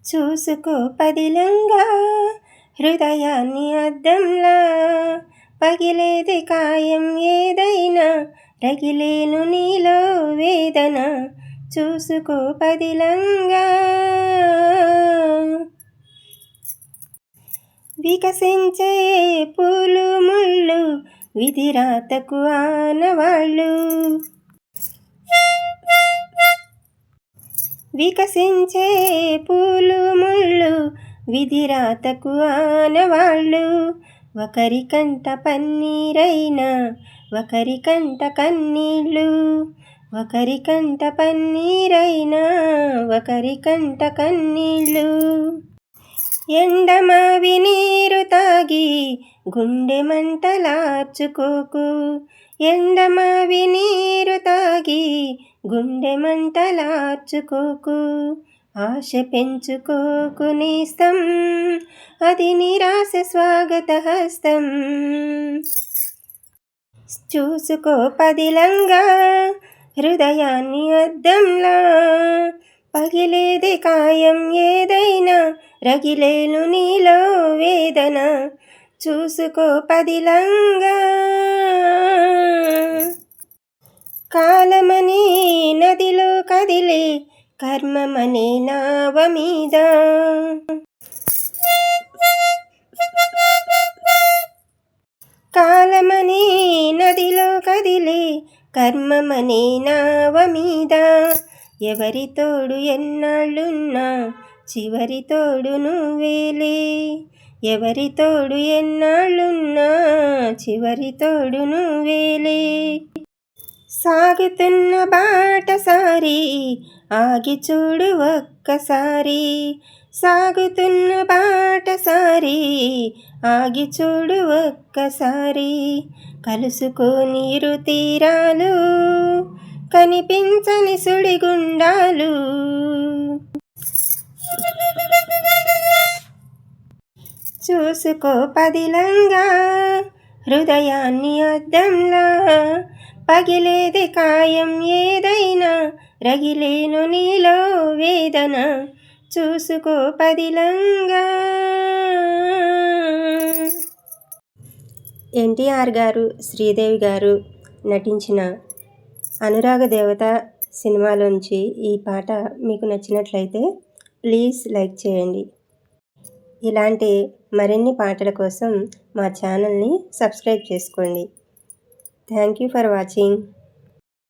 చూసుకో పదిలంగా హృదయాన్ని అద్దంలా, పగిలేది కాయం ఏదైనా, రగిలేను నీలో వేదన. చూసుకో పదిలంగా. వికసించే పూలు ముళ్ళు విధిరాతకు ఆనవాళ్ళు, వికసించే పూలు ముళ్ళు విధిరాతకు ఆనవాళ్ళు. ఒకరికంట పన్నీరైనా ఒకరికంట కన్నీళ్ళు, ఒకరికంట పన్నీరైనా ఒకరికంట కన్నీళ్ళు. ఎండమావి నీరు తాగి గుండె మంటలార్చుకోకు, ఎండమావి నీరు తాగి గుండె మంటలార్చుకోకు. ఆశ పెంచుకోకు నేస్తం, అది నిరాశ స్వాగత హస్తం. చూసుకో పదిలంగా హృదయాన్ని అద్దంలా, పగిలేది కాయం ఏదైనా, రగిలేను నీలో వేదన. చూసుకో పదిలంగా. కాలమనే నదిలో కదిలే కర్మమనే నావ మీద, కాలమనే నదిలో కదిలే కర్మమనే నావ మీద. ఎవరి తోడు ఎన్నాళ్ళున్నా చివరి తోడు నువ్వేలే, ఎవరి తోడు ఎన్నాళ్ళున్నా చివరి తోడు నువ్వేలే. సాగుతున్న బాటసారి ఆగి చూడు ఒక్కసారి, సాగుతున్న బాటసారి ఆగి చూడు ఒక్కసారి. కలుసుకోని ఇరు తీరాలు కనిపించని సుడిగుండాలు. చూసుకో పదిలంగా హృదయాన్ని అద్దంలా, పగిలేది కాయం ఏదైనా, రగిలేను నీలో వేదన. చూసుకో పదిలంగా. ఎన్టీఆర్ గారు, శ్రీదేవి గారు నటించిన అనురాగ దేవత సినిమాలోంచి ఈ పాట మీకు నచ్చినట్లయితే ప్లీజ్ లైక్ చేయండి. ఇలాంటి మరిన్ని పాటల కోసం మా ఛానల్ని సబ్స్క్రైబ్ చేసుకోండి. Thank you for watching.